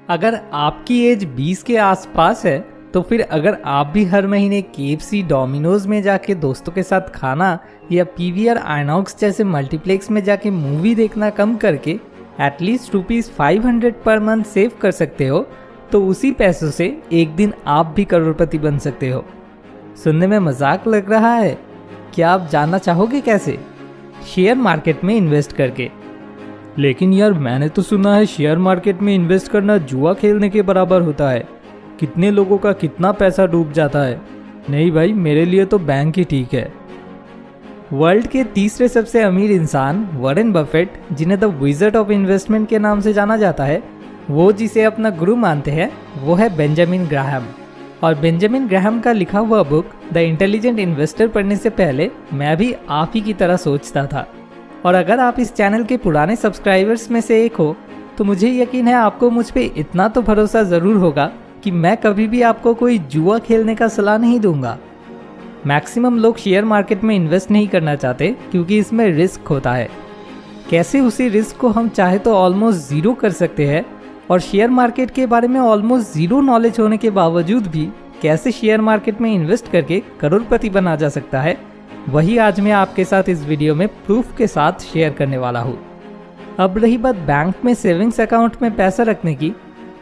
अगर आपकी एज 20 के आसपास है तो फिर अगर आप भी हर महीने KFC डोमिनोज में जाके दोस्तों के साथ खाना या PVR आइनॉक्स जैसे मल्टीप्लेक्स में जाके मूवी देखना कम करके एटलीस्ट ₹500 पर मंथ सेव कर सकते हो तो उसी पैसों से एक दिन आप भी करोड़पति बन सकते हो। सुनने में मजाक लग रहा है? क्या आप जानना चाहोगे कैसे? शेयर मार्केट में इन्वेस्ट करके। लेकिन यार मैंने तो सुना है शेयर मार्केट में इन्वेस्ट करना जुआ खेलने के बराबर होता है। कितने लोगों का कितना पैसा डूब जाता है। नहीं भाई, मेरे लिए तो बैंक ही ठीक है। वर्ल्ड के तीसरे सबसे अमीर इंसान वॉरेन बफेट, जिन्हें द विज़र्ड ऑफ इन्वेस्टमेंट के नाम से जाना जाता है, वो जिसे अपना गुरु मानते हैं वो है बेंजामिन ग्राहम। और बेंजामिन ग्राहम का लिखा हुआ बुक द इंटेलिजेंट इन्वेस्टर पढ़ने से पहले मैं भी आप ही की तरह सोचता था। और अगर आप इस चैनल के पुराने सब्सक्राइबर्स में से एक हो तो मुझे यकीन है आपको मुझ पे इतना तो भरोसा ज़रूर होगा कि मैं कभी भी आपको कोई जुआ खेलने का सलाह नहीं दूंगा। मैक्सिमम लोग शेयर मार्केट में इन्वेस्ट नहीं करना चाहते क्योंकि इसमें रिस्क होता है। कैसे उसी रिस्क को हम चाहे तो ऑलमोस्ट ज़ीरो कर सकते हैं, और शेयर मार्केट के बारे में ऑलमोस्ट ज़ीरो नॉलेज होने के बावजूद भी कैसे शेयर मार्केट में इन्वेस्ट करके करोड़पति बना जा सकता है, वही आज मैं आपके साथ इस वीडियो में प्रूफ के साथ शेयर करने वाला हूँ। अब रही बात बैंक में सेविंग्स अकाउंट में पैसा रखने की,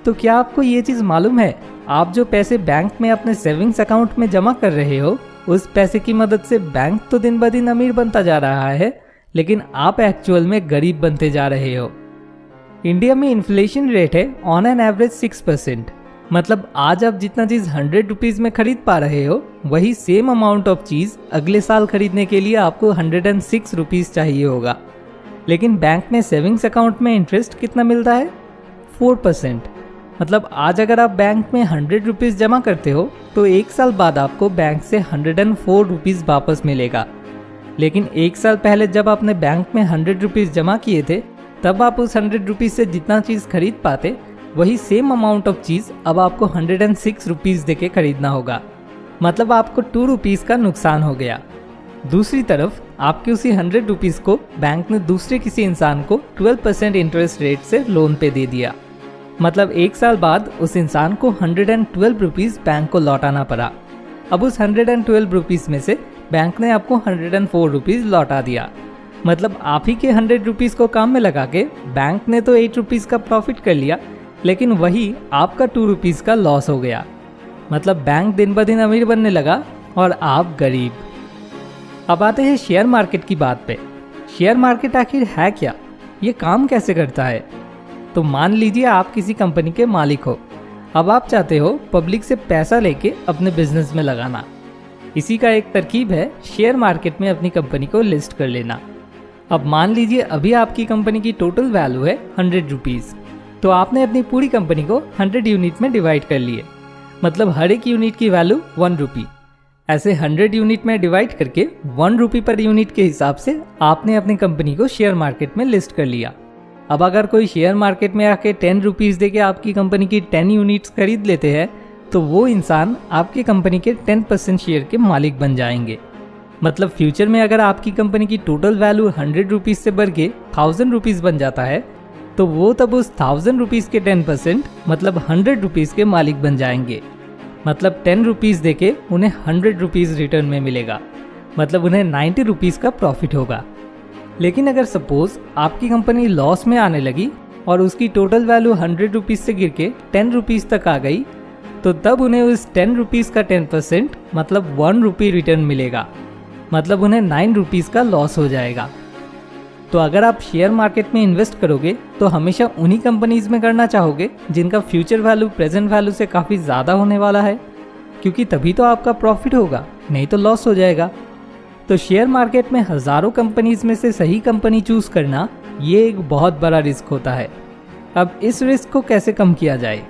तो क्या आपको ये चीज़ मालूम है, आप जो पैसे बैंक में अपने सेविंग्स अकाउंट में जमा कर रहे हो उस पैसे की मदद से बैंक तो दिन ब दिन अमीर बनता जा रहा है, लेकिन आप एक्चुअल में गरीब बनते जा रहे हो। इंडिया में इन्फ्लेशन रेट है ऑन एन एवरेज 6%। मतलब आज आप जितना चीज़ 100 रुपीज़ में खरीद पा रहे हो वही सेम अमाउंट ऑफ चीज़ अगले साल खरीदने के लिए आपको 106 रुपीज़ चाहिए होगा। लेकिन बैंक में सेविंग्स अकाउंट में इंटरेस्ट कितना मिलता है? 4%। मतलब आज अगर आप बैंक में 100 रुपीज़ जमा करते हो तो एक साल बाद आपको बैंक से 104 रुपीज़ वापस मिलेगा। लेकिन एक साल पहले जब आपने बैंक में 100 रुपीज़ जमा किए थे तब आप उस 100 रुपीज़ से जितना चीज़ खरीद पाते वही सेम अमाउंट ऑफ चीज़ अब आपको 106 रुपीज़ दे के खरीदना होगा। मतलब आपको 2 रुपीज़ का नुकसान हो गया। दूसरी तरफ आपके उसी 100 रुपीज़ को बैंक ने दूसरे किसी इंसान को 12% इंटरेस्ट रेट से लोन पे दे दिया। मतलब एक साल बाद उस इंसान को 112 रुपीज़ बैंक को लौटाना पड़ा। अब उस 112 रुपीज़ में से बैंक ने आपको 104 रुपीज़ लौटा दिया। मतलब आप ही के 100 रुपीज़ को काम में लगा के बैंक ने तो 8 रुपीज़ का प्रॉफिट कर लिया, लेकिन वही आपका 2 रुपीज़ का लॉस हो गया। मतलब बैंक दिन ब दिन अमीर बनने लगा और आप गरीब। अब आते हैं शेयर मार्केट की बात पे। शेयर मार्केट आखिर है क्या? ये काम कैसे करता है? तो मान लीजिए आप किसी कंपनी के मालिक हो। अब आप चाहते हो पब्लिक से पैसा लेके अपने बिजनेस में लगाना। इसी का एक तरकीब है शेयर मार्केट में अपनी कंपनी को लिस्ट कर लेना। अब मान लीजिए अभी आपकी कंपनी की टोटल वैल्यू है 100 रुपीज़, तो आपने अपनी पूरी कंपनी को 100 यूनिट में डिवाइड कर लिए। मतलब हर एक यूनिट की वैल्यू 1 रुपी। ऐसे 100 यूनिट में डिवाइड करके 1 रुपी पर यूनिट के हिसाब से आपने अपनी कंपनी को शेयर मार्केट में लिस्ट कर लिया। अब अगर कोई शेयर मार्केट में आके 10 रुपीज़ दे के आपकी कंपनी की 10 यूनिट्स खरीद लेते हैं तो वो इंसान आपकी कंपनी के 10% शेयर के मालिक बन जाएंगे। मतलब फ्यूचर में अगर आपकी कंपनी की टोटल वैल्यू 100 रुपीज़ से बढ़ के 1000 रुपीज़ बन जाता है तो वो तब उस 1000 रुपीज़ के 10% मतलब 100 रुपीज़ के मालिक बन जाएंगे। मतलब 10 रुपीज़ दे के उन्हें 100 रुपीज़ रिटर्न में मिलेगा। मतलब उन्हें 90 रुपीज़ का प्रॉफिट होगा। लेकिन अगर सपोज आपकी कंपनी लॉस में आने लगी और उसकी टोटल वैल्यू 100 रुपीज़ से गिर के 10 रुपीज़ तक आ गई तो तब उन्हें उस 10 रुपीज़ का 10% मतलब 1 रुपी रिटर्न मिलेगा। मतलब उन्हें 9 रुपीज़ का लॉस हो जाएगा। तो अगर आप शेयर मार्केट में इन्वेस्ट करोगे तो हमेशा उन्हीं कंपनीज में करना चाहोगे जिनका फ्यूचर वैल्यू प्रेजेंट वैल्यू से काफ़ी ज़्यादा होने वाला है, क्योंकि तभी तो आपका प्रॉफिट होगा, नहीं तो लॉस हो जाएगा। तो शेयर मार्केट में हज़ारों कंपनीज में से सही कंपनी चूज़ करना ये एक बहुत बड़ा रिस्क होता है। अब इस रिस्क को कैसे कम किया जाए?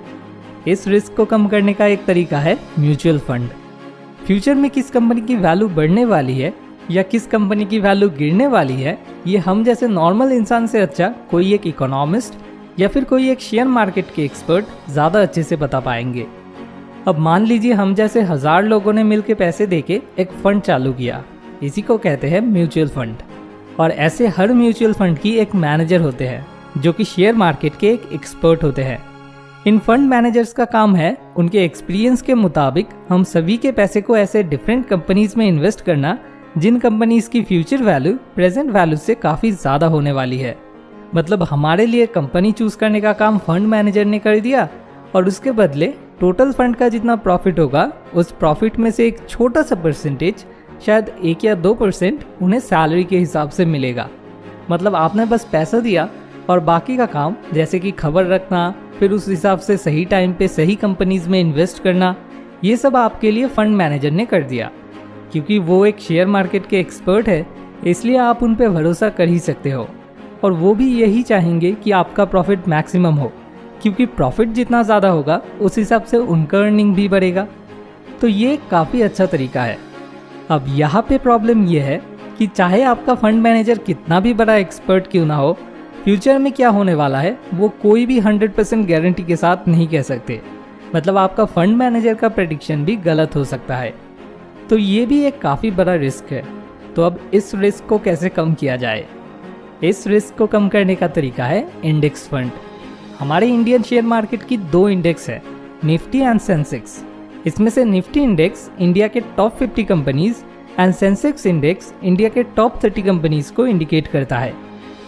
इस रिस्क को कम करने का एक तरीका है म्यूचुअल फंड। फ्यूचर में किस कंपनी की वैल्यू बढ़ने वाली है या किस कंपनी की वैल्यू गिरने वाली है, ये हम जैसे नॉर्मल इंसान से अच्छा कोई एक इकोनॉमिस्ट या फिर कोई एक शेयर मार्केट के एक्सपर्ट ज़्यादा अच्छे से बता पाएंगे। अब मान लीजिए हम जैसे 1000 लोगों ने मिलकर पैसे देके एक फंड चालू किया, इसी को कहते हैं म्यूचुअल फंड। और ऐसे हर म्यूचुअल फंड की एक मैनेजर होते हैं जो कि शेयर मार्केट के एक एक्सपर्ट होते हैं। इन फंड मैनेजर्स का काम है उनके एक्सपीरियंस के मुताबिक हम सभी के पैसे को ऐसे डिफरेंट कंपनीज में इन्वेस्ट करना जिन कंपनीज की फ्यूचर वैल्यू प्रेजेंट वैल्यू से काफ़ी ज़्यादा होने वाली है। मतलब हमारे लिए कंपनी चूज करने का काम फंड मैनेजर ने कर दिया और उसके बदले टोटल फंड का जितना प्रॉफिट होगा उस प्रॉफिट में से एक छोटा सा परसेंटेज, शायद 1 या 2% उन्हें सैलरी के हिसाब से मिलेगा। मतलब आपने बस पैसा दिया और बाकी का काम जैसे कि खबर रखना, फिर उस हिसाब से सही टाइम पे सही कंपनीज में इन्वेस्ट करना, ये सब आपके लिए फंड मैनेजर ने कर दिया। क्योंकि वो एक शेयर मार्केट के एक्सपर्ट है, इसलिए आप उन पे भरोसा कर ही सकते हो। और वो भी यही चाहेंगे कि आपका प्रॉफिट मैक्सिमम हो, क्योंकि प्रॉफिट जितना ज़्यादा होगा उस हिसाब से उनका अर्निंग भी बढ़ेगा। तो ये काफ़ी अच्छा तरीका है। अब यहाँ पे प्रॉब्लम ये है कि चाहे आपका फंड मैनेजर कितना भी बड़ा एक्सपर्ट क्यों ना हो, फ्यूचर में क्या होने वाला है वो कोई भी 100% गारंटी के साथ नहीं कह सकते। मतलब आपका फंड मैनेजर का प्रेडिक्शन भी गलत हो सकता है। तो ये भी एक काफ़ी बड़ा रिस्क है। तो अब इस रिस्क को कैसे कम किया जाए? इस रिस्क को कम करने का तरीका है इंडेक्स फंड। हमारे इंडियन शेयर मार्केट की 2 इंडेक्स है, निफ्टी एंड सेंसेक्स। इसमें से निफ्टी इंडेक्स इंडिया के top 50 companies and Sensex index India के टॉप 30 कंपनीज को इंडिकेट करता है।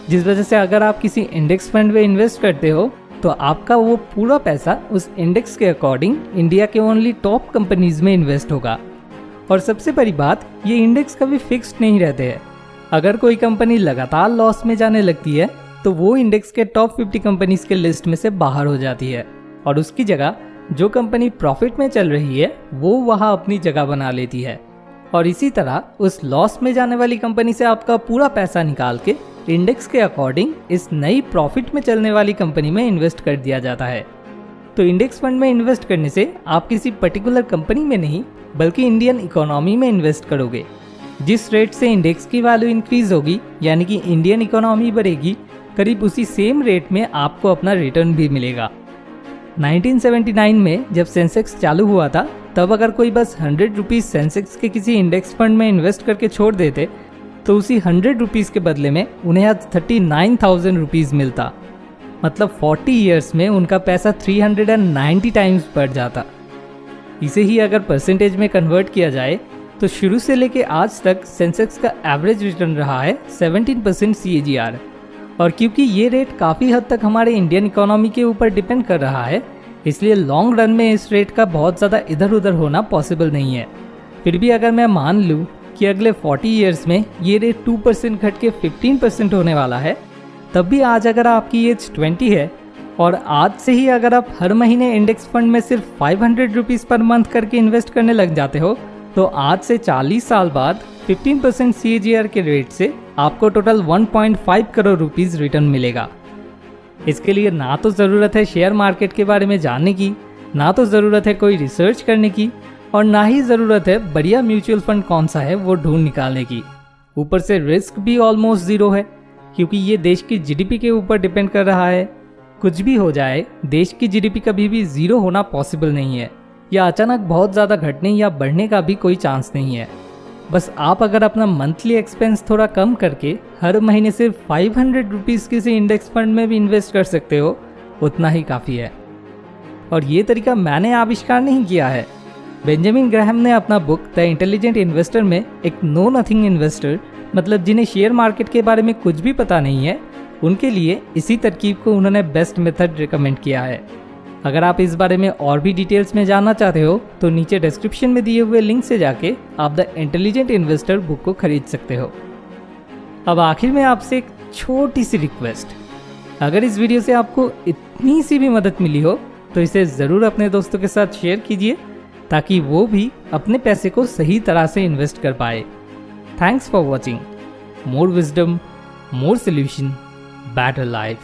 जिस वजह से अगर आप किसी इंडेक्स फंड में इन्वेस्ट करते हो तो आपका वो पूरा पैसा उस इंडेक्स के अकॉर्डिंग इंडिया के ओनली टॉप कंपनीज में इन्वेस्ट होगा। और सबसे बड़ी बात, ये इंडेक्स कभी फिक्स्ड नहीं रहते हैं। अगर कोई कंपनी लगातार लॉस में जाने लगती है तो वो इंडेक्स के टॉप 50 कंपनीज के लिस्ट में से बाहर हो जाती है और उसकी जगह जो कंपनी प्रॉफिट में चल रही है वो वहाँ अपनी जगह बना लेती है। और इसी तरह उस लॉस में जाने वाली कंपनी से आपका पूरा पैसा निकाल के इंडेक्स के अकॉर्डिंग इस नई प्रॉफिट में चलने वाली कंपनी में इन्वेस्ट कर दिया जाता है। तो इंडेक्स फंड में इन्वेस्ट करने से आप किसी पर्टिकुलर कंपनी में नहीं बल्कि इंडियन इकोनॉमी में इन्वेस्ट करोगे। जिस रेट से इंडेक्स की वैल्यू इंक्रीज होगी यानी कि इंडियन इकोनॉमी बढ़ेगी, करीब उसी सेम रेट में आपको अपना रिटर्न भी मिलेगा। 1979 में जब सेंसेक्स चालू हुआ था तब अगर कोई बस 100 रुपीज़ सेंसेक्स के किसी इंडेक्स फंड में इन्वेस्ट करके छोड़ देते तो उसी 100 रुपीज़ के बदले में उन्हें आज 39,000 रुपीज़ मिलता। मतलब 40 ईयर्स में उनका पैसा 390 टाइम्स बढ़ जाता। इसे ही अगर परसेंटेज में कन्वर्ट किया जाए तो शुरू से लेके आज तक सेंसेक्स का एवरेज रिटर्न रहा है 17% CAGR। और क्योंकि ये रेट काफ़ी हद तक हमारे इंडियन इकोनॉमी के ऊपर डिपेंड कर रहा है, इसलिए लॉन्ग रन में इस रेट का बहुत ज़्यादा इधर उधर होना पॉसिबल नहीं है। फिर भी अगर मैं मान लूँ कि अगले 40 ईयर्स में ये रेट 2% घट के 15% होने वाला है, तब भी आज अगर आपकी एज 20 है और आज से ही अगर आप हर महीने इंडेक्स फंड में सिर्फ 500 रुपीज़ पर मंथ करके इन्वेस्ट करने लग जाते हो तो आज से 40 साल बाद 15% CAGR के रेट से आपको टोटल 1.5 करोड़ रुपीज़ रिटर्न मिलेगा। इसके लिए ना तो ज़रूरत है शेयर मार्केट के बारे में जानने की, ना तो ज़रूरत है कोई रिसर्च करने की, और ना ही ज़रूरत है बढ़िया म्यूचुअल फंड कौन सा है वो ढूंढ निकालने की। ऊपर से रिस्क भी ऑलमोस्ट ज़ीरो है क्योंकि ये देश की GDP के ऊपर डिपेंड कर रहा है। कुछ भी हो जाए, देश की GDP कभी भी ज़ीरो होना पॉसिबल नहीं है, या अचानक बहुत ज़्यादा घटने या बढ़ने का भी कोई चांस नहीं है। बस आप अगर अपना मंथली एक्सपेंस थोड़ा कम करके हर महीने सिर्फ 500 रुपीज़ किसी इंडेक्स फंड में भी इन्वेस्ट कर सकते हो, उतना ही काफ़ी है। और ये तरीका मैंने आविष्कार नहीं किया है। बेंजामिन ग्राहम ने अपना बुक द इंटेलिजेंट इन्वेस्टर में एक नो नथिंग इन्वेस्टर, मतलब जिन्हें शेयर मार्केट के बारे में कुछ भी पता नहीं है, उनके लिए इसी तरकीब को उन्होंने बेस्ट मेथड रिकमेंड किया है। अगर आप इस बारे में और भी डिटेल्स में जानना चाहते हो तो नीचे डिस्क्रिप्शन में दिए हुए लिंक से जाके आप द इंटेलिजेंट इन्वेस्टर बुक को खरीद सकते हो। अब आखिर में आपसे एक छोटी सी रिक्वेस्ट, अगर इस वीडियो से आपको इतनी सी भी मदद मिली हो तो इसे ज़रूर अपने दोस्तों के साथ शेयर कीजिए ताकि वो भी अपने पैसे को सही तरह से इन्वेस्ट कर पाए। Thanks for watching. More wisdom, more solution, better life.